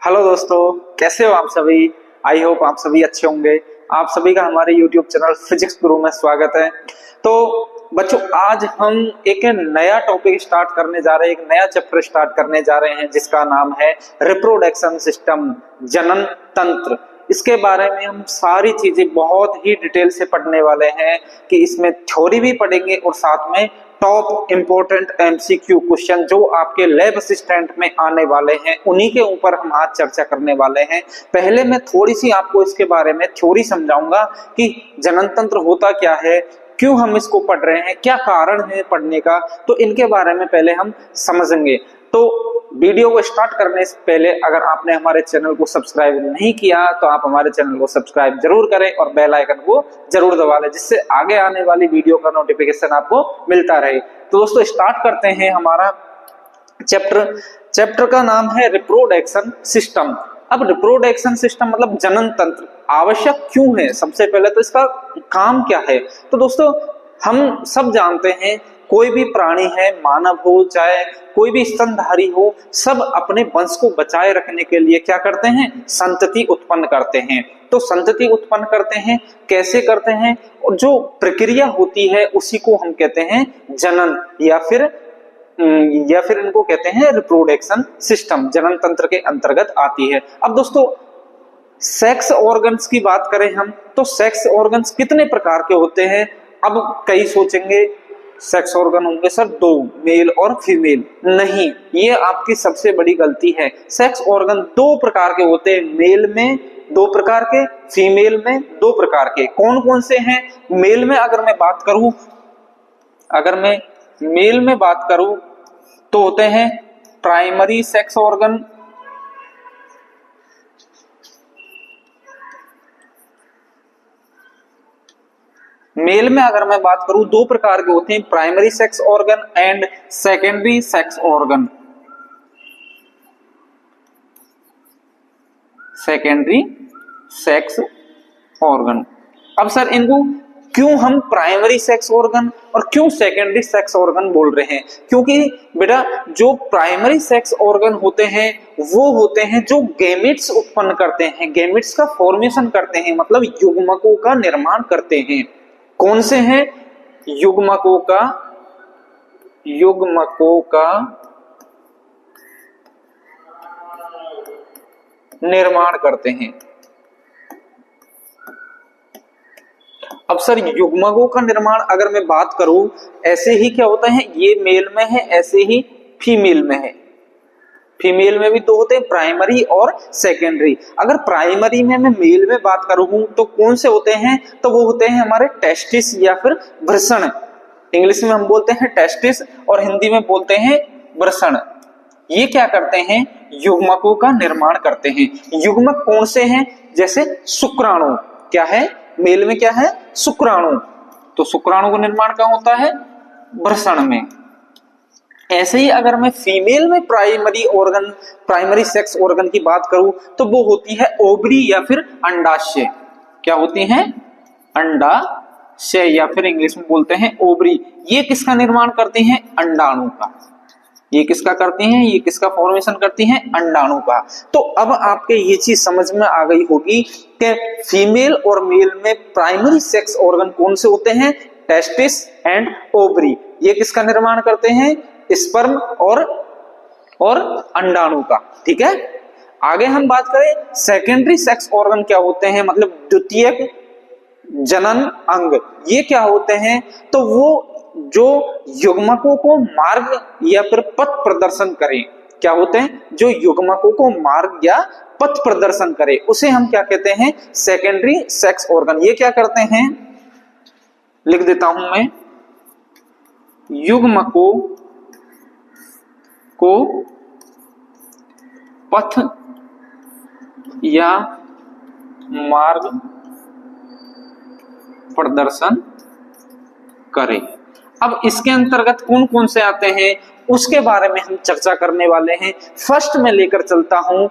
Hello दोस्तों, कैसे हो आप सभी। आई होप आप सभी अच्छे होंगे। आप सभी का हमारे यूट्यूब चैनल फिजिक्स गुरु में स्वागत है। तो बच्चों, आज हम एक नया टॉपिक स्टार्ट करने जा रहे हैं, एक नया चैप्टर स्टार्ट करने जा रहे हैं जिसका नाम है रिप्रोडक्शन सिस्टम, जनन तंत्र। इसके बारे में हम सारी चीजें बहुत ही डिटेल से पढ़ने वाले हैं कि इसमें थ्योरी भी पढ़ेंगे और साथ में टॉप इंपोर्टेंट एमसीक्यू क्वेश्चन जो आपके लैब असिस्टेंट में आने वाले हैं उन्हीं के ऊपर हम आज चर्चा करने वाले हैं। पहले मैं थोड़ी सी आपको इसके बारे में थ्योरी समझाऊंगा कि जनन तंत्र होता क्या है, क्यों हम इसको पढ़ रहे हैं, क्या कारण है पढ़ने का, तो इनके बारे में पहले हम समझेंगे। तो वीडियो को स्टार्ट करने से पहले अगर आपने हमारे चैनल को सब्सक्राइब नहीं किया तो आप हमारे चैनल को सब्सक्राइब जरूर करें और बेल आइकन को जरूर दबा लें, जिससे आगे आने वाली वीडियो का नोटिफिकेशन आपको मिलता रहे। तो दोस्तों, स्टार्ट करते हैं हमारा चैप्टर का नाम है रिप्रोडक्शन सिस्टम। अब रिप्रोडक्शन सिस्टम मतलब जनन तंत्र आवश्यक क्यों है, सबसे पहले तो इसका काम क्या है। तो दोस्तों, हम सब जानते हैं कोई भी प्राणी है, मानव हो चाहे कोई भी स्तनधारी हो, सब अपने वंश को बचाए रखने के लिए क्या करते हैं, संतति उत्पन्न करते हैं। तो संतति उत्पन्न करते हैं, कैसे करते हैं, और जो प्रक्रिया होती है उसी को हम कहते हैं जनन या फिर इनको कहते हैं रिप्रोडक्शन सिस्टम, जनन तंत्र के अंतर्गत आती है। अब दोस्तों, सेक्स ऑर्गन्स की बात करें हम तो सेक्स ऑर्गन्स कितने प्रकार के होते हैं। अब कई सोचेंगे सेक्स ऑर्गन होंगे सर दो, मेल और फीमेल। नहीं, ये आपकी सबसे बड़ी गलती है। सेक्स ऑर्गन दो प्रकार के होते हैं, मेल में दो प्रकार के, फीमेल में दो प्रकार के। कौन कौन से हैं? मेल में अगर मैं मेल में बात करूं तो होते हैं प्राइमरी सेक्स ऑर्गन, मेल में अगर मैं बात करूं दो प्रकार के होते हैं, primary sex organ and secondary sex organ. Secondary sex organ. अब सर इनको क्यों हम प्राइमरी सेक्स ऑर्गन और क्यों सेकेंडरी सेक्स ऑर्गन बोल रहे हैं? क्योंकि बेटा, जो प्राइमरी सेक्स ऑर्गन होते हैं वो होते हैं जो गैमेट्स उत्पन्न करते हैं, गैमेट्स का फॉर्मेशन करते हैं, मतलब युग्मकों का निर्माण करते हैं। कौन से हैं? युग्मकों का निर्माण करते हैं। अब सर युग्मकों का निर्माण अगर मैं बात करूं, ऐसे ही क्या होता है, ये मेल में है, ऐसे ही फीमेल में है। फीमेल में भी दो होते हैं, प्राइमरी और सेकेंडरी। अगर प्राइमरी में मैं मेल में बात करूं तो कौन से होते हैं, तो वो होते हैं हमारे टेस्टिस या फिर वृषण। इंग्लिश में हम बोलते हैं टेस्टिस और हिंदी में बोलते हैं वृषण। ये क्या करते हैं, युग्मकों का निर्माण करते हैं। युग्मक कौन से हैं? जैसे शुक्राणु। क्या है? मेल में क्या है? शुक्राणु। तो शुक्राणु का निर्माण कहाँ होता है? वृषण में। ऐसे ही अगर मैं फीमेल में प्राइमरी सेक्स ऑर्गन की बात करूं तो वो होती है ओवरी या फिर अंडाशय। क्या होती है? अंडाशय या फिर इंग्लिश में बोलते हैं ओवरी। ये किसका निर्माण करते हैं? अंडाणु का। ये किसका करते हैं? ये किसका फॉर्मेशन करती हैं? अंडाणु का। तो अब आपके ये चीज समझ में आ गई होगी कि फीमेल और मेल में प्राइमरी सेक्स ऑर्गन कौन से होते हैं? Testis and ovary. ये किसका निर्माण करते हैं? स्पर्म और अंडाणु का। ठीक है। आगे हम बात करें सेकेंडरी सेक्स ऑर्गन क्या होते हैं, मतलब द्वितीयक जनन अंग। ये क्या होते हैं? तो वो जो युग्मकों को मार्ग या फिर पथ प्रदर्शन करें। क्या होते हैं? जो युग्मकों को मार्ग या पथ प्रदर्शन करे उसे हम क्या कहते हैं? Secondary sex organ. ये क्या करते हैं? लिख देता हूं मैं, युग्मकों को पथ या मार्ग प्रदर्शन करें। अब इसके अंतर्गत कौन कौन से आते हैं उसके बारे में हम चर्चा करने वाले हैं। फर्स्ट में लेकर चलता हूं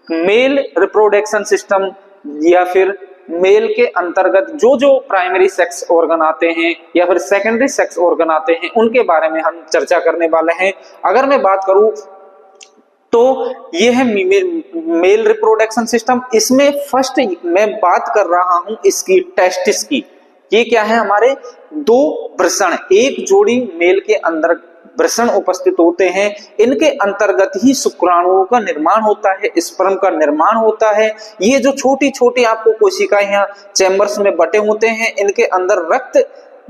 मेल रिप्रोडक्शन सिस्टम या फिर मेल के अंतर्गत जो जो प्राइमरी सेक्स ऑर्गन आते हैं या फिर सेकेंडरी सेक्स ऑर्गन आते हैं उनके बारे में हम चर्चा करने वाले हैं। अगर मैं बात करूं तो ये है मेल रिप्रोडक्शन सिस्टम। इसमें फर्स्ट मैं बात कर रहा हूं इसकी टेस्टिस की। ये क्या है, हमारे दो वृषण, एक जोड़ी मेल के अंदर वृषण उपस्थित होते हैं, इनके अंतर्गत ही शुक्राणुओं का निर्माण होता है, स्पर्म का निर्माण होता है। ये जो छोटी छोटी आपको कोशिकाएं यहाँ चैम्बर्स में बटे होते हैं, इनके अंदर रक्त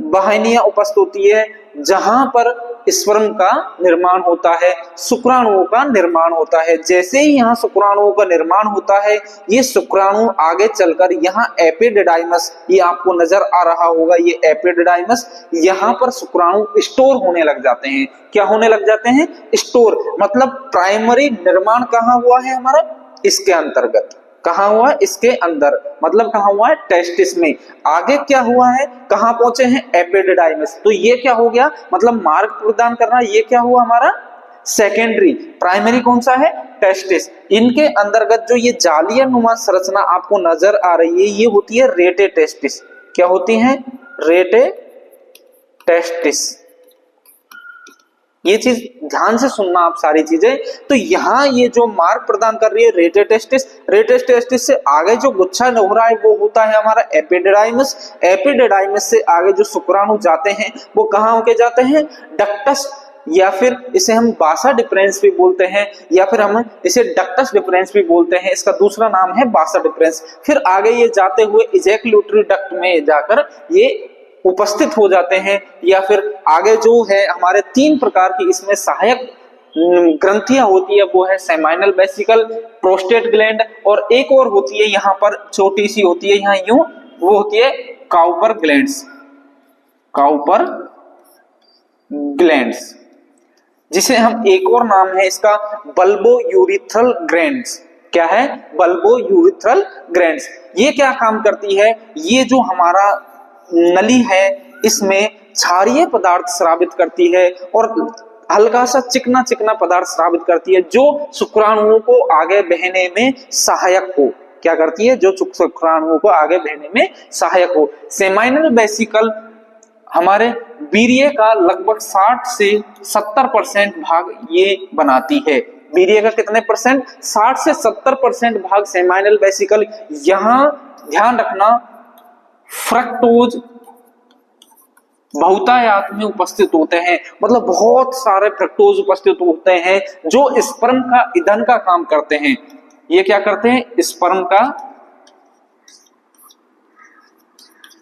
वाहिनियां उपस्थित होती है जहां पर स्पर्म का निर्माण होता है, शुक्राणुओं का निर्माण होता है। जैसे ही यहाँ शुक्राणुओं का निर्माण होता है, ये शुक्राणु आगे चलकर यहाँ एपिडिडाइमस, ये आपको नजर आ रहा होगा, ये एपिडिडाइमस, यहाँ पर शुक्राणु स्टोर होने लग जाते हैं। क्या होने लग जाते हैं? स्टोर। मतलब प्राइमरी निर्माण कहाँ हुआ है हमारा? इसके अंतर्गत। कहाँ हुआ? इसके अंदर। मतलब कहाँ हुआ है? टेस्टिस में। आगे क्या हुआ है? कहाँ पहुंचे हैं? एपिडिडाइमस। तो ये क्या हो गया? मतलब मार्ग प्रदान करना, ये क्या हुआ हमारा? सेकेंडरी। प्राइमरी कौन सा है? टेस्टिस। इनके अंतर्गत जो ये जालीय नुमा संरचना आपको नजर आ रही है, ये होती है रेटे टेस्टिस। क्या होती है? रेटे टेस्टिस। ये चीज ध्यान से सुनना आप सारी चीजें। तो यहाँ ये जो मार्ग प्रदान कर रही है रेटे टेस्टिस, रेटे टेस्टिस से आगे जो गुच्छा हो रहा है वो होता है हमारा एपिडिडाइमस। एपिडिडाइमस से आगे जो शुक्राणु जाते हैं वो कहाँ होके जाते हैं? डक्टस, या फिर इसे हम बासा डिफरेंस भी बोलते हैं, या फिर हम इसे डक्टस डिफरेंस भी बोलते हैं। इसका दूसरा नाम है बासा डिफरेंस। फिर आगे ये जाते हुए इजैक्यूलेटरी डक्ट में जाकर ये उपस्थित हो जाते हैं, या फिर आगे जो है हमारे तीन प्रकार की इसमें सहायक ग्रंथियां होती है, वो है सेमाइनल वेसिकल, प्रोस्टेट ग्लैंड, और एक और होती है यहाँ पर छोटी सी होती है यहाँ यूं, वो होती है काउपर ग्लैंड्स। काउपर ग्लैंड्स, जिसे हम एक और नाम है इसका बल्बो यूरिथ्रल ग्लैंड्स। क्या है? Bulbo urethral glands. ये क्या काम करती है? ये जो हमारा नली है इसमें क्षारीय पदार्थ स्रावित करती है और हल्का सा चिकना चिकना पदार्थ स्रावित करती है, जो शुक्राणुओं को आगे बहने में सहायक हो। क्या करती है? जो शुक्राणुओं को आगे बहने में सहायक हो। सेमाइनल वेसिकल हमारे वीर्य का लगभग 60 से 70% भाग ये बनाती है। वीर्य का कितने परसेंट? 60 से 70% भाग सेमाइनल वेसिकल। यहां ध्यान रखना, फ्रक्टोज बहुतायत में उपस्थित होते हैं। मतलब बहुत सारे फ्रक्टोज उपस्थित होते हैं जो स्पर्म का ईंधन का काम करते हैं। ये क्या करते हैं? स्पर्म का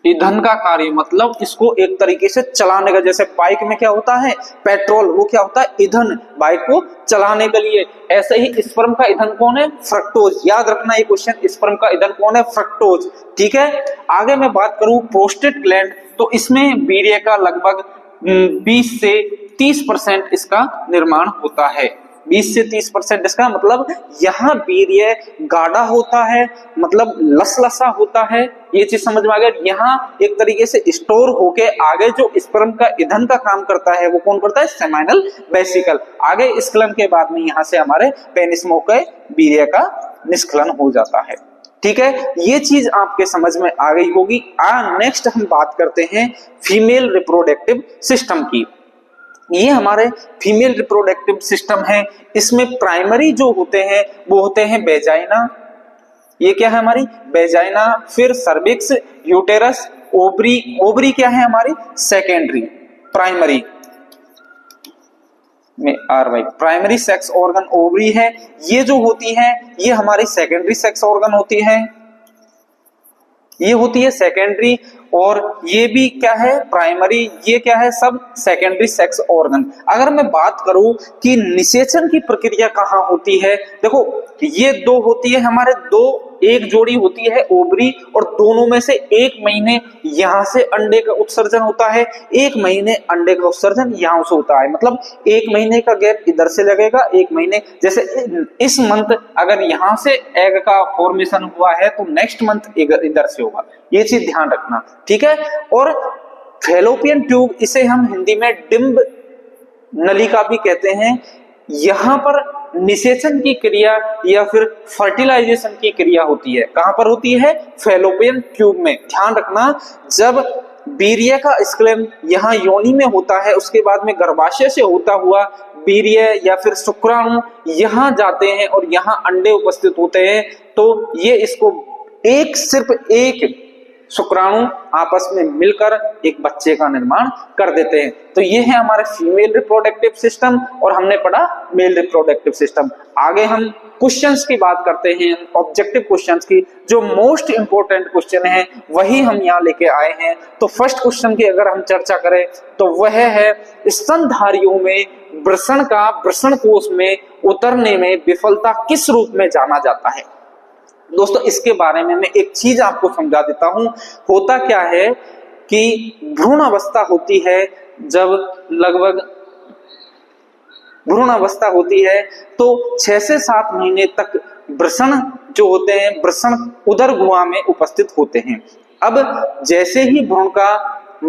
ईंधन का कार्य, मतलब इसको एक तरीके से चलाने का। जैसे बाइक में क्या होता है? पेट्रोल, वो क्या होता है? ईंधन, बाइक को चलाने के लिए। ऐसे ही स्पर्म का ईंधन कौन है? फ्रक्टोज। याद रखना ये क्वेश्चन, स्पर्म का ईंधन कौन है? फ्रक्टोज। ठीक है। आगे मैं बात करूं प्रोस्टेट ग्लैंड, तो इसमें वीर्य का लगभग 20 से 30% इसका निर्माण होता है। 20 से 30% इसका मतलब यहाँ वीर्य गाढ़ा होता है, मतलब लसलसा होता है। ये चीज समझ में आ गया। यहाँ एक तरीके से स्टोर होके आगे जो स्पर्म का ईंधन का काम करता है वो कौन करता है? Seminal vesicle. आगे स्खलन के बाद में यहाँ से हमारे पेनिस मुख के वीर्य का निष्कलन हो जाता है। ठीक है, ये चीज आपके समझ में आ गई होगी। नेक्स्ट हम बात करते हैं फीमेल रिप्रोडक्टिव सिस्टम की। ये हमारे फीमेल रिप्रोडक्टिव सिस्टम है। इसमें प्राइमरी जो होते हैं वो होते हैं वेजाइना। ये क्या है हमारी? वेजाइना। फिर सर्विक्स, यूटेरस, ओवरी। ओवरी क्या है हमारी? सेकेंडरी। प्राइमरी में our primary sex organ ovary है। ये जो होती है ये हमारी सेकेंडरी सेक्स ऑर्गन होती है। ये होती है सेकेंडरी, और ये भी क्या है? प्राइमरी। ये क्या है? सब सेकेंडरी सेक्स ऑर्गन। अगर मैं बात करूं कि निषेचन की प्रक्रिया कहाँ होती है, देखो ये दो होती है हमारे, दो एक जोड़ी होती है ओवरी, और दोनों में से एक महीने यहां से अंडे का उत्सर्जन होता है, एक महीने अंडे का उत्सर्जन यहां से होता है। मतलब एक महीने का गैप इधर से लगेगा, एक महीने, जैसे इस मंथ अगर यहां से एग का फॉर्मेशन हुआ है तो नेक्स्ट मंथ इधर से होगा। ये चीज ध्यान रखना। ठीक है। और फैलोपियन ट्यूब, इसे हम हिंदी में डिंब नलिका भी कहते हैं। यहां पर निषेचन की क्रिया या फिर फर्टिलाइजेशन की क्रिया होती है। कहां पर होती है? फैलोपियन ट्यूब में। ध्यान रखना, जब वीर्य का स्क्लेम यहाँ योनि में होता है, उसके बाद में गर्भाशय से होता हुआ वीर्य या फिर शुक्राणु यहाँ जाते हैं और यहाँ अंडे उपस्थित होते हैं, तो ये इसको सिर्फ एक शुक्राणु आपस में मिलकर एक बच्चे का निर्माण कर देते हैं। तो ये है हमारे फीमेल रिप्रोडक्टिव सिस्टम और हमने पढ़ा मेल रिप्रोडक्टिव सिस्टम। आगे हम क्वेश्चंस की बात करते हैं, ऑब्जेक्टिव क्वेश्चंस की, जो मोस्ट इंपोर्टेंट क्वेश्चन है वही हम यहाँ लेके आए हैं। तो फर्स्ट क्वेश्चन की अगर हम चर्चा करें तो वह है स्तनधारियों में वृषण का वृषण कोश में उतरने में विफलता किस रूप में जाना जाता है। दोस्तों इसके बारे में मैं एक चीज आपको समझा देता हूं। होता क्या है कि भ्रूण अवस्था होती है, जब लगभग भ्रूण अवस्था होती है तो 6 से 7 महीने तक वृषण जो होते हैं वृषण उदर गुहा में उपस्थित होते हैं। अब जैसे ही भ्रूण का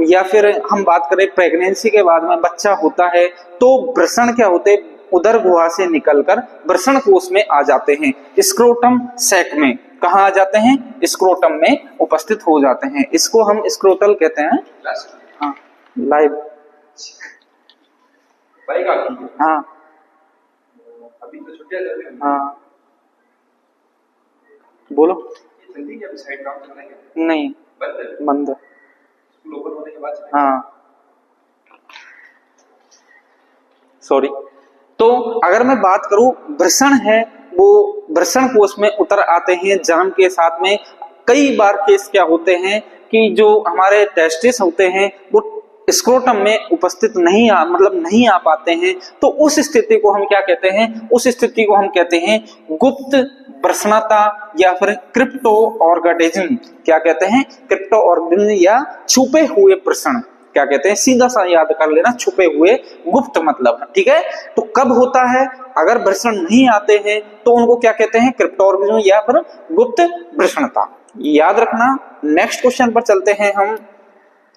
या फिर हम बात करें प्रेगनेंसी के बाद में बच्चा होता है तो वृषण क्या होते हैं उदर गुहा से निकलकर वृषण कोश में आ जाते हैं, स्क्रोटम सैक में। कहाँ आ जाते हैं? स्क्रोटम में उपस्थित हो जाते हैं। इसको हम स्क्रोटल कहते हैं। हाँ लाइव हाँ अभी तो छुट्टियां चल रही हैं। हाँ बोलो। जल्दी क्या साइड काम चल रहा है? नहीं बंद। स्कूल ओपन होने के बाद चलेगा। हाँ सॉरी। तो अगर मैं बात करूं वृषण है वो वृषण कोश में उतर आते हैं जन्म के साथ में। कई बार केस क्या होते हैं कि जो हमारे टेस्टिस होते हैं वो स्क्रोटम में उपस्थित नहीं आ पाते हैं, तो उस स्थिति को हम क्या कहते हैं? उस स्थिति को हम कहते हैं गुप्त वृषणता या फिर क्रिप्टो ऑर्गेनिज्म। क्या कहते हैं? क्रिप्टो ऑर्गेनिज्म या छुपे हुए वृषण। क्या कहते हैं? सीधा सा याद कर लेना, छुपे हुए, गुप्त मतलब, ठीक है। तो कब होता है? अगर वृषण नहीं आते हैं तो उनको क्या कहते हैं? क्रिप्टोऑर्गेनिज्म या फिर गुप्त वृषणता। याद रखना। नेक्स्ट क्वेश्चन पर चलते हैं हम।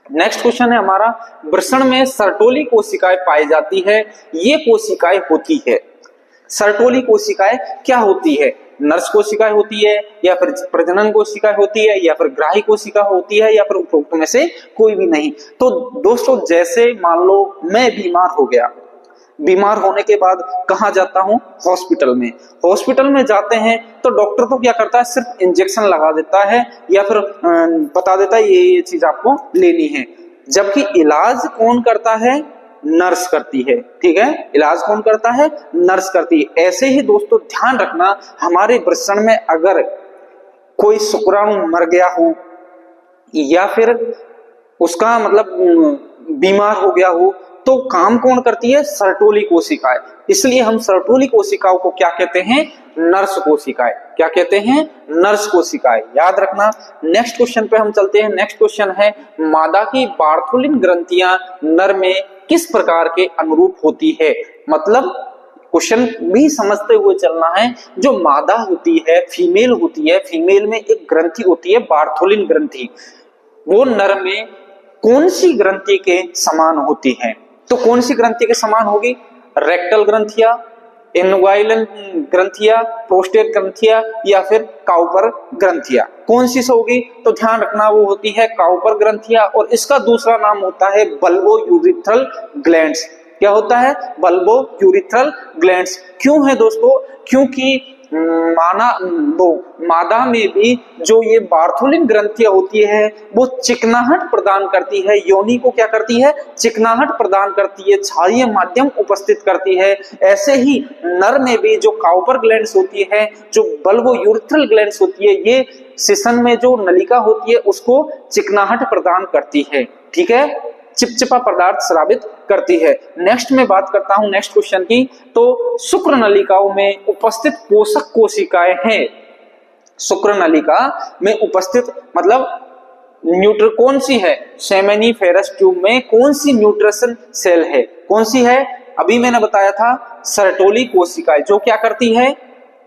नेक्स्ट क्वेश्चन है हमारा, वृषण में सर्टोली कोशिकाएं पाई जाती है। ये कोशिकाएं होती है, सर्टोली कोशिकाएं क्या होती है? नर्स कोशिकाएं होती है या फिर प्रजनन कोशिकाएं होती है या फिर ग्राही कोशिका होती है या फिर उपरोक्त में से कोई भी नहीं। तो दोस्तों जैसे मान लो मैं बीमार हो गया, बीमार होने के बाद कहाँ जाता हूँ? हॉस्पिटल में। हॉस्पिटल में जाते हैं तो डॉक्टर तो क्या करता है? सिर्फ इंजेक्शन लगा देता है या फिर बता देता है ये चीज आपको लेनी है, जबकि इलाज कौन करता है? नर्स करती है, ठीक है। इलाज कौन करता है? नर्स करती है। ऐसे ही दोस्तों ध्यान रखना, हमारे वृषण में अगर कोई शुक्राणु मर गया हो या फिर उसका मतलब बीमार हो गया हो तो काम कौन करती है? सर्टोली कोशिकाएं। इसलिए हम सर्टोली कोशिकाओं को क्या कहते हैं? नर्स कोशिकाएं। क्या कहते हैं? नर्स कोशिकाएं। याद रखना। नेक्स्ट क्वेश्चन पे हम चलते हैं। नेक्स्ट क्वेश्चन है, मादा की बार्थोलिन ग्रंथियां नर में किस प्रकार के अनुरूप होती है? मतलब क्वेश्चन भी समझते हुए चलना है। जो मादा होती है, फीमेल होती है, फीमेल में एक ग्रंथि होती है बार्थोलिन ग्रंथि, वो नर में कौन सी ग्रंथि के समान होती है? तो कौन सी ग्रंथि के समान होगी? रेक्टल ग्रंथिया, इनग्वाइलन ग्रंथिया, प्रोस्टेट ग्रंथिया या फिर काउपर ग्रंथिया, कौन सी होगी? तो ध्यान रखना वो होती है काउपर ग्रंथिया और इसका दूसरा नाम होता है बल्बो यूरिथ्रल ग्लैंड्स। क्या होता है? Bulbo urethral glands. क्यों है दोस्तों? क्योंकि मादा में भी जो ये बार्थोलिन ग्रंथियां होती है वो चिकनाहट प्रदान करती है, योनि को क्या करती है? चिकनाहट प्रदान करती है, क्षारीय माध्यम उपस्थित करती है। ऐसे ही नर में भी जो काउपर ग्लैंड्स होती है, जो बल्बो यूरिथ्रल ग्लैंड्स होती है, ये सिसन में जो नलिका होती है उसको चिकनाहट प्रदान करती है, ठीक है, चिपचिपा पदार्थ स्रावित करती है। नेक्स्ट में बात करता हूं नेक्स्ट क्वेश्चन की। तो शुक्र नलिकाओं में उपस्थित पोषक कोशिकाएं हैं। शुक्र नलिका में उपस्थित मतलब कौन सी है? सेमेनिफेरस ट्यूब में कौन सी न्यूट्रिशन सेल है? कौन सी है? अभी मैंने बताया था सर्टोली कोशिकाएं, जो क्या करती है?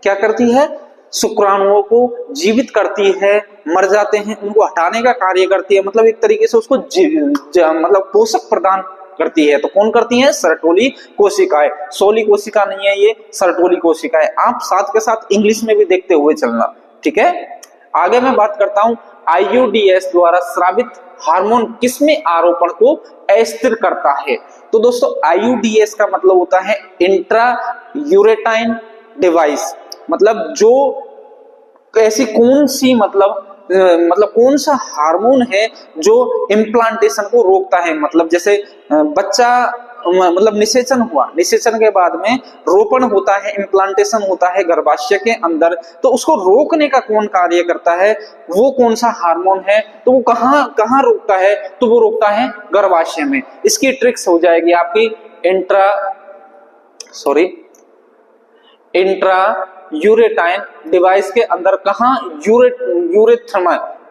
क्या करती है? शुक्राणुओं को जीवित करती है, मर जाते हैं उनको हटाने का कार्य करती है, मतलब एक तरीके से उसको मतलब पोषक प्रदान करती है। तो कौन करती है? सर्टोली कोशिकाएं। सोली कोशिका नहीं है ये, सर्टोली कोशिकाएं। आप साथ के साथ इंग्लिश में भी देखते हुए चलना, ठीक है। आगे मैं बात करता हूं आईयूडीएस द्वारा स्रावित हार्मोन किसमें आरोपण को अस्थिर करता है? तो दोस्तों आईयूडीएस का मतलब होता है इंट्रा यूरेटाइन डिवाइस, मतलब जो ऐसी कौन सी मतलब कौन सा हार्मोन है जो इम्प्लांटेशन को रोकता है। मतलब जैसे बच्चा मतलब निषेचन हुआ, निषेचन के बाद में रोपण होता है, इम्प्लांटेशन होता है गर्भाशय के अंदर, तो उसको रोकने का कौन कार्य करता है, वो कौन सा हार्मोन है, तो वो कहाँ रोकता है, तो वो रोकता है गर्भाशय में। इसकी ट्रिक्स हो जाएगी आपकी इंट्रा यूरेटाइन डिवाइस के अंदर, कहाँ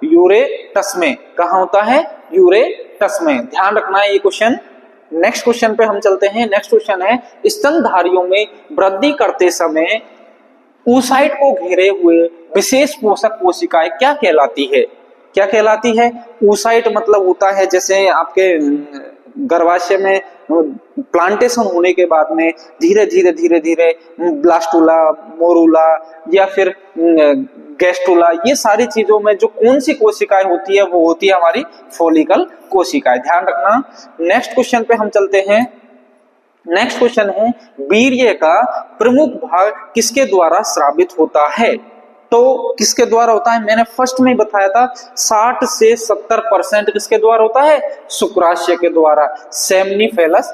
यूरेटस में, कहाँ होता है यूरेटस में, ध्यान रखना है ये क्वेश्चन। नेक्स्ट क्वेश्चन पे हम चलते हैं। नेक्स्ट क्वेश्चन है स्तनधारियों में वृद्धि करते समय oocyte को घेरे हुए विशेष पोषक कोशिकाएं क्या कहलाती है? क्या कहलाती है? oocyte मतलब होता है जैसे आपके गर्भाशय में प्लांटेशन होने के बाद में धीरे धीरे ब्लास्टुला, मोरुला या फिर गैस्टुला, ये सारी चीजों में जो कौन सी कोशिकाएं होती है वो होती है हमारी फॉलिकल कोशिकाएं, ध्यान रखना। नेक्स्ट क्वेश्चन पे हम चलते हैं। नेक्स्ट क्वेश्चन है वीर्य का प्रमुख भाग किसके द्वारा स्रावित होता है? तो किसके द्वारा होता है? मैंने फर्स्ट में बताया था 60 से 70% किसके द्वारा होता है? शुक्राशय के द्वारा, सेमनीफेलस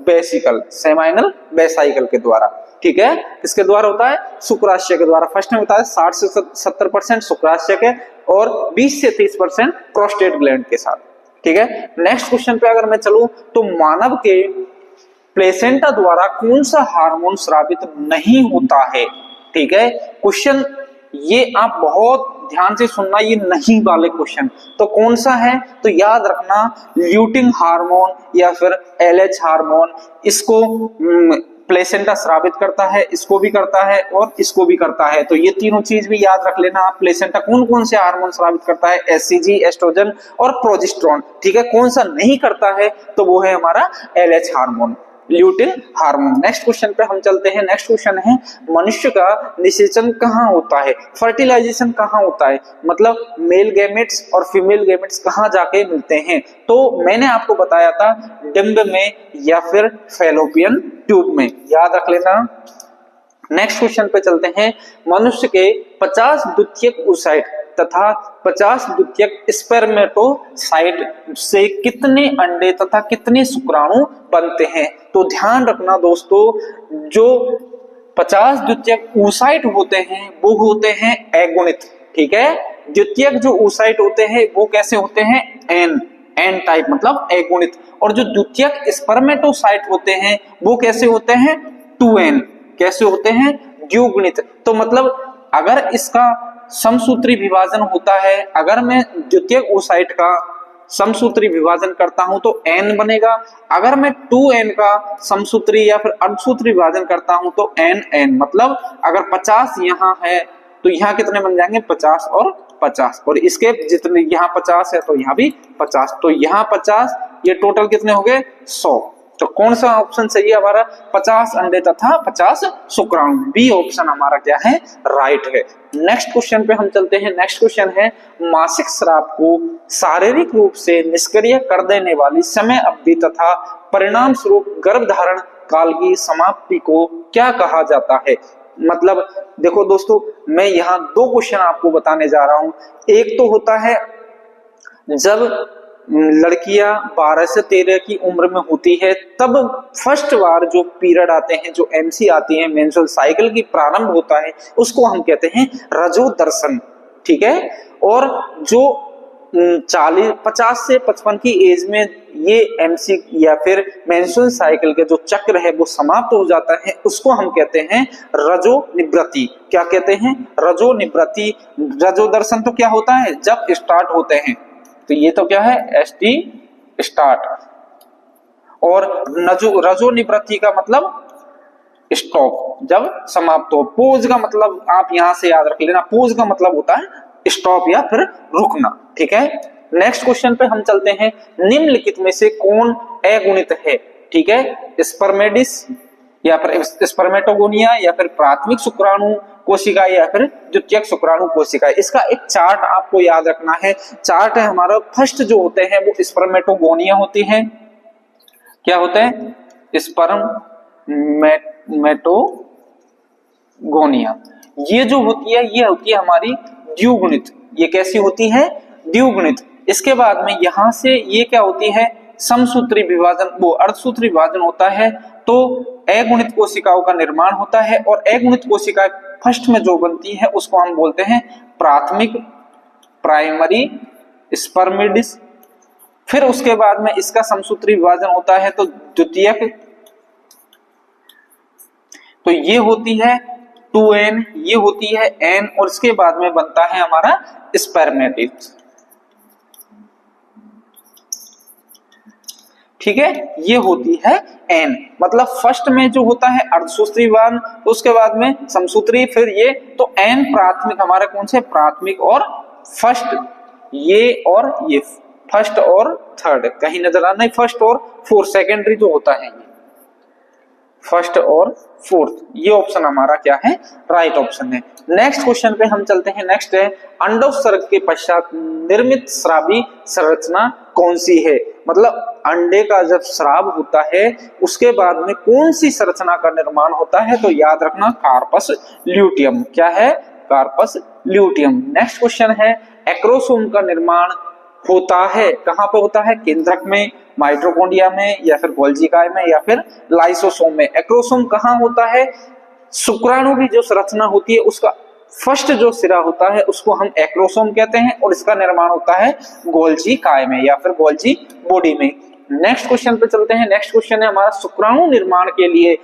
वेसिकल, सेमाइनल वेसाइकल के द्वारा, ठीक है। किसके द्वारा होता है? शुक्राशय के द्वारा। फर्स्ट में बताया 60 से 70% शुक्राशय के और 20 से 30% प्रोस्टेट ग्लैंड के साथ, ठीक है। नेक्स्ट क्वेश्चन पे अगर मैं चलूं तो मानव के प्लेसेंटा द्वारा कौन सा हार्मोन स्रावित नहीं होता है? ठीक है, क्वेश्चन ये आप बहुत ध्यान से सुनना, ये नहीं वाले क्वेश्चन। तो कौन सा है? तो याद रखना ल्यूटिन हार्मोन या फिर एलएच हार्मोन, इसको प्लेसेंटा स्रावित करता है, इसको भी करता है और इसको भी करता है। तो ये तीनों चीज भी याद रख लेना आप। प्लेसेंटा कौन कौन से हार्मोन स्रावित करता है? एचसीजी, एस्ट्रोजन और प्रोजेस्टेरोन, ठीक है। कौन सा नहीं करता है? तो वो है हमारा LH hormone, lutein hormone. Next question पे हम चलते हैं। नेक्स्ट क्वेश्चन है मनुष्य का निषेचन कहाँ होता है? फर्टिलाइजेशन कहाँ होता है? मतलब मेल गैमेट्स और फीमेल गैमेट्स कहाँ जाके मिलते हैं? तो मैंने आपको बताया था डिंब में या फिर फैलोपियन ट्यूब में, याद रख लेना। नेक्स्ट क्वेश्चन पे चलते हैं। मनुष्य के 50 द्वितीयक oocyte तथा 50 द्वितीयक स्पर्मेटोसाइट से कितने अंडे तथा कितने शुक्राणु बनते हैं? तो ध्यान रखना दोस्तों, जो 50 द्वितीयक oocyte होते हैं वो होते हैं अगुणित, ठीक है। द्वितीयक जो oocyte होते हैं वो कैसे होते हैं? एन टाइप, मतलब अगुणित। और जो द्वितीयक स्पर्मेटोसाइट होते हैं वो कैसे होते हैं? 2n, कैसे होते हैं? द्विगुणित। तो मतलब अगर इसका समसूत्री विभाजन होता है, अगर मैं द्वितीयक oocyte का समसूत्री विभाजन करता हूं तो n बनेगा। अगर मैं 2n का समसूत्री या फिर अर्धसूत्री विभाजन करता हूं तो n, मतलब अगर 50 यहाँ है तो यहाँ कितने बन जाएंगे? 50 और 50, और इसके जितने यहाँ 50 है तो यहाँ भी 50, तो यहाँ 50, ये टोटल कितने हो गए? 100। तो कौन सा ऑप्शन सही है हमारा? 50 अंडे तथा 50 शुक्राणु, बी ऑप्शन हमारा क्या है? राइट है। नेक्स्ट क्वेश्चन पे हम चलते हैं। नेक्स्ट क्वेश्चन है मासिक स्राव को शारीरिक रूप से निष्क्रिय कर देने वाली समय अवधि तथा परिणाम स्वरूप गर्भधारण काल की समाप्ति को क्या कहा जाता है? मतलब देखो दोस्तों, मैं यहाँ 2 क्वेश्चन आपको बताने जा रहा हूं। एक तो होता है जब लड़कियां 12 से 13 की उम्र में होती है तब फर्स्ट बार जो पीरियड आते हैं, जो एमसी आती है, मेंस्ट्रुअल साइकिल की प्रारंभ होता है, उसको हम कहते हैं रजोदर्शन, ठीक है। और जो 50 से 55 की एज में ये एमसी या फिर मेंस्ट्रुअल साइकिल के जो चक्र है वो समाप्त हो जाता है, उसको हम कहते हैं रजो निवृत्ति। क्या कहते हैं? रजो निवृत्ति। रजोदर्शन तो क्या होता है? जब स्टार्ट होते हैं, तो ये तो क्या है? ST start. और रजो निवृत्ति का मतलब स्टॉप, जब समाप्त हो। पोज का मतलब आप यहां से याद रख लेना, पोज का मतलब होता है स्टॉप या फिर रुकना, ठीक है। नेक्स्ट क्वेश्चन पे हम चलते हैं। निम्नलिखित में से कौन अगुणित है? ठीक है, स्पर्मेडिस, या फिर स्पर्मेटोगोनिया, या फिर प्राथमिक शुक्राणु कोशिका, या फिर द्वितीयक शुक्राणु कोशिका। इसका एक चार्ट आपको याद रखना है। चार्ट है हमारा, फर्स्ट जो होते हैं वो स्पर्मेटोगोनिया होती है। क्या होते हैं? स्पर्मेटोगोनिया। ये जो होती है ये होती है हमारी द्विगुणित। ये कैसी होती है? द्विगुणित। इसके बाद में यहां से ये क्या होती है? समसूत्री विभाजन, वो अर्धसूत्री विभाजन होता है, तो अगुणित कोशिकाओं का निर्माण होता है। और अगुणित कोशिका फर्स्ट में जो बनती है उसको हम बोलते हैं प्राथमिक, प्राइमरी स्पर्मिड्स। फिर उसके बाद में इसका समसूत्री विभाजन होता है तो द्वितीयक, तो ये होती है 2n, ये होती है n, और इसके बाद में बनता है हमारा स्पर्मेटिड्स। ठीक है, ये होती है n। मतलब फर्स्ट में जो होता है अर्धसूत्री विभाजन, उसके बाद में समसूत्री, फिर ये, तो n प्राथमिक हमारे कौन से? प्राथमिक और फर्स्ट, ये और ये फर्स्ट और थर्ड, कहीं नजर आना, फर्स्ट और फोर्थ, सेकेंडरी जो होता है ये फर्स्ट और फोर्थ। ये ऑप्शन हमारा क्या है? राइट ऑप्शन है। नेक्स्ट क्वेश्चन पे हम चलते हैं। नेक्स्ट है अंडोत्सर्ग के पश्चात निर्मित स्रावी संरचना कौन सी है? मतलब अंडे का जब स्राव होता है उसके बाद में कौन सी संरचना का निर्माण होता है? तो याद रखना कार्पस ल्यूटियम। क्या है? Corpus luteum. नेक्स्ट क्वेश्चन है एक्रोसोम का निर्माण होता है कहां पे होता है? केंद्रक में, माइटोकॉन्ड्रिया में, या फिर गोल्गी काय में, या फिर लाइसोसोम में। एक्रोसोम कहां होता है? शुक्राणु की जो संरचना होती है उसका फर्स्ट जो सिरा होता है उसको हम एक्रोसोम कहते हैं, और इसका निर्माण होता है गोल्गी काय में या फिर गोल्गी बॉडी में। नेक्स्ट क्वेश्चन पे चलते हैं। नेक्स्ट क्वेश्चन है हमारा शुक्राणु निर्माण के लिए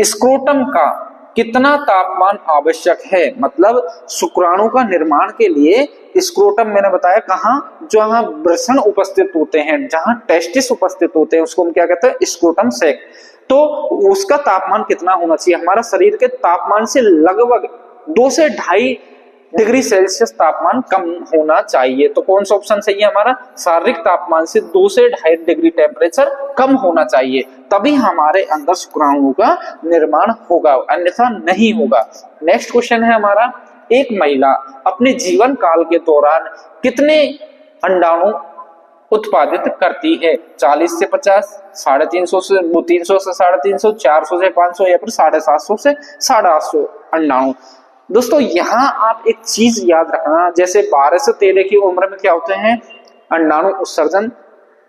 स्क्रोटम का कितना तापमान आवश्यक है? मतलब शुक्राणु का निर्माण के लिए स्क्रोटम, मैंने बताया कहां? जहां वृषण उपस्थित होते हैं, जहां टेस्टिस उपस्थित होते हैं, उसको हम क्या कहते हैं? Scrotum sac. तो उसका तापमान कितना होना चाहिए? हमारा शरीर के तापमान से लगभग 2 से 2.5 डिग्री सेल्सियस तापमान कम होना चाहिए। तो कौन सा ऑप्शन सही है हमारा? शारीरिक तापमान से 2 से 2.5 डिग्री टेम्परेचर कम होना चाहिए, तभी हमारे अंदर शुक्राणु का निर्माण होगा, अन्यथा नहीं होगा। नेक्स्ट क्वेश्चन है हमारा एक महिला अपने जीवन काल के दौरान कितने अंडाणु उत्पादित करती है? 40 से 50, 350 से 300 से 350, 400 से 500, या फिर 750 से 850 अंडाणु। दोस्तों यहाँ आप एक चीज याद रखना, जैसे 12 से 13 की उम्र में क्या होते हैं? अंडाणु उत्सर्जन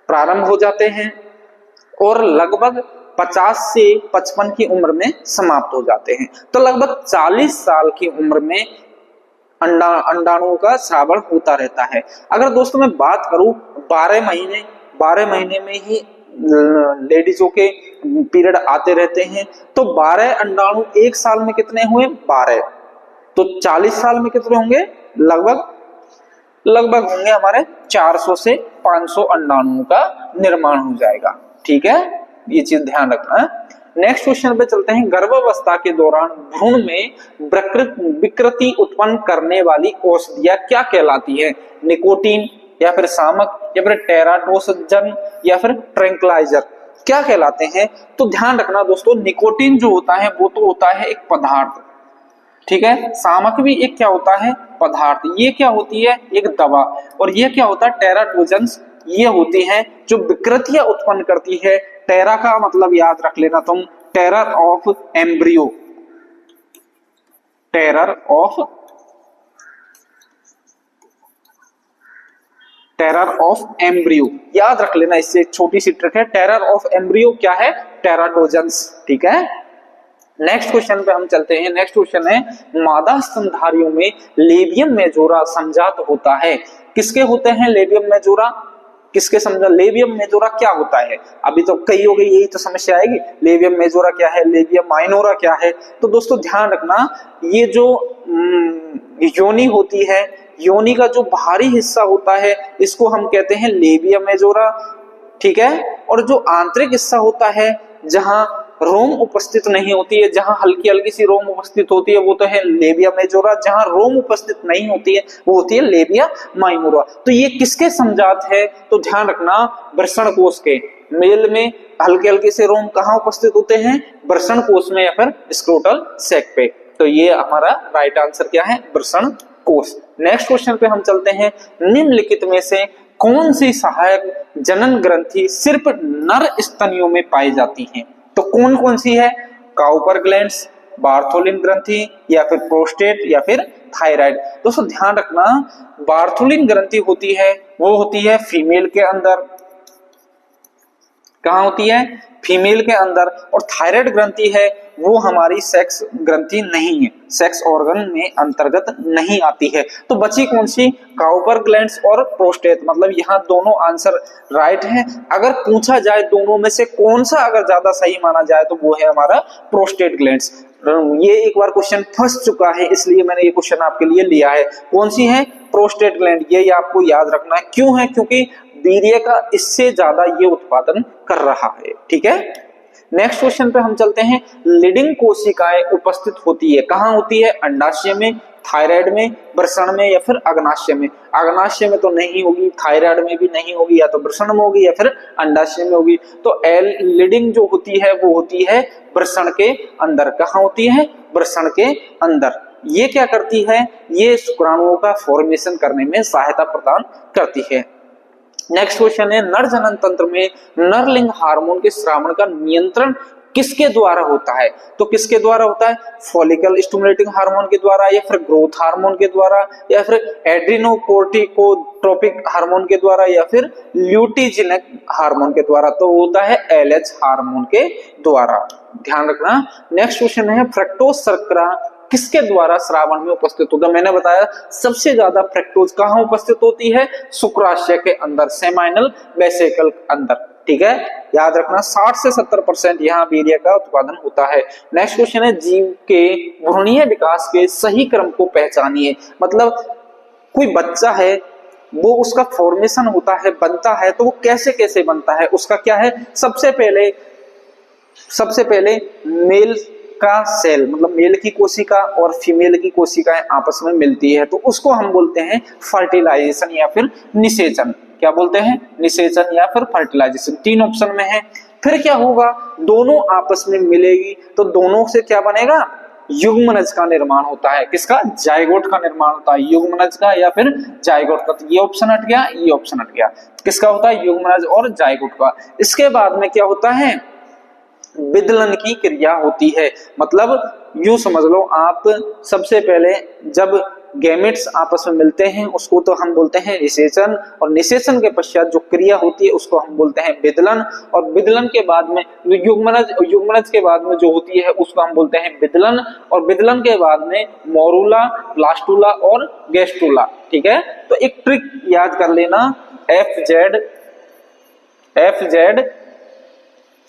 प्रारंभ हो जाते हैं, और लगभग 50 से 55 की उम्र में समाप्त हो जाते हैं। तो लगभग 40 साल की उम्र में अंडाणुओं का श्रावण होता रहता है। अगर दोस्तों मैं बात करूं 12 महीने में ही लेडीजों के पीरियड आते रहते हैं, तो 12 अंडाणु एक साल में कितने हुए? 12। तो 40 साल में कितने होंगे? लगभग होंगे हमारे 400 से 500 अंडाणुओं का निर्माण हो जाएगा। ठीक है, ये चीज ध्यान रखना है। नेक्स्ट क्वेश्चन पे चलते हैं। गर्भावस्था के दौरान भ्रूण में विकृति उत्पन्न करने वाली औषधियां क्या कहलाती है? निकोटीन, या फिर शामक, या फिर टेराटोजन, या फिर ट्रैंक्विलाइजर, क्या कहलाते हैं? तो ध्यान रखना दोस्तों, निकोटीन जो होता है वो तो होता है एक पदार्थ, ठीक है। शामक भी एक क्या होता है? पदार्थ। ये क्या होती है? एक दवा। और ये क्या होता है? टेराटोजन्स, ये होती हैं जो विकृतियां उत्पन्न करती है। टेरा का मतलब याद रख लेना तुम, terror of embryo, terror of embryo याद रख लेना। इससे एक छोटी सी ट्रिक है, टेरर ऑफ एम्ब्रियो क्या है? टेराटोजन्स। ठीक है, नेक्स्ट क्वेश्चन पे हम चलते हैं। नेक्स्ट क्वेश्चन है मादा स्तनधारियों में लेबियम मेजोरा संजात होता है। किसके होते हैं लेबियम मेजोरा? किसके समझा? लेबियम मेजोरा क्या होता है? अभी तो कई हो गई, यही तो समस्या आएगी। लेबियम मेजोरा क्या है? लेबियम माइनोरा क्या है? तो दोस्तों ध्यान रखना, ये जो योनि होती है, योनि का जो बाहरी हिस्सा होता है इसको हम कहते हैं लेबियम मेजोरा, ठीक है। और जो आंतरिक हिस्सा होता है, जहां रोम उपस्थित नहीं होती है, जहां हल्की हल्की सी रोम उपस्थित होती है वो तो है लेबिया मेजोरा, जहां रोम उपस्थित नहीं होती है वो होती है लेबिया माइनोरा। तो ये किसके समजात है, तो ध्यान रखना वृषण कोश के। मेल में हल्के हल्के से रोम कहां उपस्थित होते हैं, वृषण कोश में या फिर स्क्रोटल सैक पे। तो ये हमारा राइट आंसर क्या है, वृषण कोश। नेक्स्ट क्वेश्चन पे हम चलते हैं, निम्नलिखित में से कौन सी सहायक जनन ग्रंथि सिर्फ नर स्तनियों में पाई जाती है, तो कौन कौन सी है, काउपर ग्लैंड्स, बार्थोलिन ग्रंथि या फिर प्रोस्टेट या फिर थायराइड। दोस्तों ध्यान रखना, बार्थोलिन ग्रंथि होती है वो होती है फीमेल के अंदर, कहां होती है, फीमेल के अंदर, और थायराइड ग्रंथि है वो हमारी सेक्स ग्रंथि नहीं है, सेक्स ऑर्गन में अंतर्गत नहीं आती है। तो बची कौन सी, काउपर ग्लैंड्स और प्रोस्टेट, मतलब यहाँ दोनों आंसर राइट है। अगर पूछा जाए दोनों में से कौन सा अगर ज्यादा सही माना जाए तो वो है हमारा प्रोस्टेट ग्लैंड्स। ये एक बार क्वेश्चन फंस चुका है इसलिए मैंने ये क्वेश्चन आपके लिए लिया है। कौन सी है, प्रोस्टेट ग्लैंड, ये आपको याद रखना है। क्यों है, क्योंकि वीर्य का इससे ज्यादा ये उत्पादन कर रहा है। ठीक है, नेक्स्ट क्वेश्चन पे हम चलते हैं, लीडिंग कोशिकाएं उपस्थित होती है, कहां होती है, अंडाशय में, थायराइड में, वृषण में या फिर अग्नाशय में। अग्नाशय में तो नहीं होगी, थायराइड में भी नहीं होगी, या तो वृषण में होगी या फिर अंडाशय में होगी। तो एल लीडिंग जो होती है वो होती है वृषण के अंदर, कहां होती है, वृषण के अंदर। ये क्या करती है, ये शुक्राणुओं का फॉर्मेशन करने में सहायता प्रदान करती है। नेक्स्ट क्वेश्चन है, नर जनन तंत्र में नरलिंग हार्मोन के स्रावण का नियंत्रण किसके द्वारा होता है, तो किसके द्वारा होता है, फॉलिकल स्टिमुलेटिंग हार्मोन के द्वारा या फिर ग्रोथ हार्मोन के द्वारा या फिर एड्रिनोकोर्टिकोट्रोपिक हार्मोन के द्वारा या फिर ल्यूटिजिनिक हार्मोन के द्वारा। तो होता है एलएच हार्मोन के द्वारा, ध्यान रखना। नेक्स्ट क्वेश्चन है, फ्रक्टोज शर्करा किसके द्वारा श्रावण में उपस्थित होता है, मैंने बताया सबसे ज्यादा फ्रक्टोज कहां उपस्थित होती है, शुक्राशय के अंदर, सेमाइनल वेसिकल के अंदर। ठीक है, याद रखना 60 से 70% यहाँ वीर्य का उत्पादन होता है। नेक्स्ट क्वेश्चन है, जीव के भ्रूणीय विकास के सही क्रम को पहचानिए, मतलब कोई बच्चा है वो उसका फॉर्मेशन होता है, बनता है, तो वो कैसे कैसे बनता है, उसका क्या है, सबसे पहले मेल का सेल, मतलब मेल की कोशिका और फीमेल की कोशिकाएं आपस में मिलती है, तो उसको हम बोलते हैं फर्टिलाइजेशन या फिर निषेचन। क्या बोलते हैं, निषेचन या फिर फर्टिलाइजेशन, तीन ऑप्शन में है। फिर क्या होगा, दोनों आपस में मिलेगी तो दोनों से क्या बनेगा, युग्मनज का निर्माण होता है। किसका, जायगोट का निर्माण होता है, युग्मनज का या फिर जायगोट का। तो ये ऑप्शन हट गया, ये ऑप्शन हट गया, किसका होता है, युग्मनज और जायगोट का। इसके बाद में क्या होता है, विदलन की क्रिया होती है, मतलब यूं समझ लो आप, सबसे पहले जब गैमेट्स आपस में मिलते हैं उसको तो हम बोलते हैं निषेचन, और निषेचन के पश्चात जो क्रिया होती है उसको हम बोलते हैं विदलन, और विदलन के बाद में युग्मनज के बाद में जो होती है उसको हम बोलते हैं विदलन, और विदलन के बाद में मोरूला, ब्लास्टूला और गैस्टूला। ठीक है, तो एक ट्रिक याद कर लेना, FZ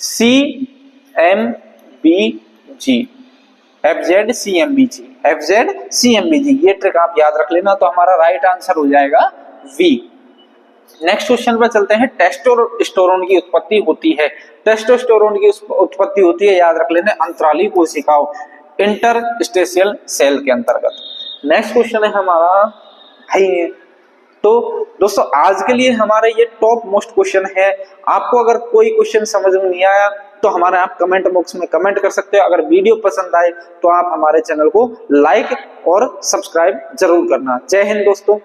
CMBG, FZ CMBG, ये ट्रिक आप याद रख लेना, तो हमारा राइट आंसर हो जाएगा V। नेक्स्ट क्वेश्चन पर चलते हैं, टेस्टोस्टेरोन की उत्पत्ति होती है, टेस्टोस्टेरोन की उत्पत्ति होती है, याद रख लेना, अंतराली कोशिकाओं, इंटरस्टेशियल सेल के अंतर्गत। नेक्स्ट क्वेश्चन है हमारा, तो दोस्तों आज के लिए हमारा ये टॉप मोस्ट क्वेश्चन है। आपको अगर कोई क्वेश्चन समझ में नहीं आया तो हमारे आप कमेंट बॉक्स में कमेंट कर सकते हो। अगर वीडियो पसंद आए तो आप हमारे चैनल को लाइक और सब्सक्राइब जरूर करना। जय हिंद दोस्तों।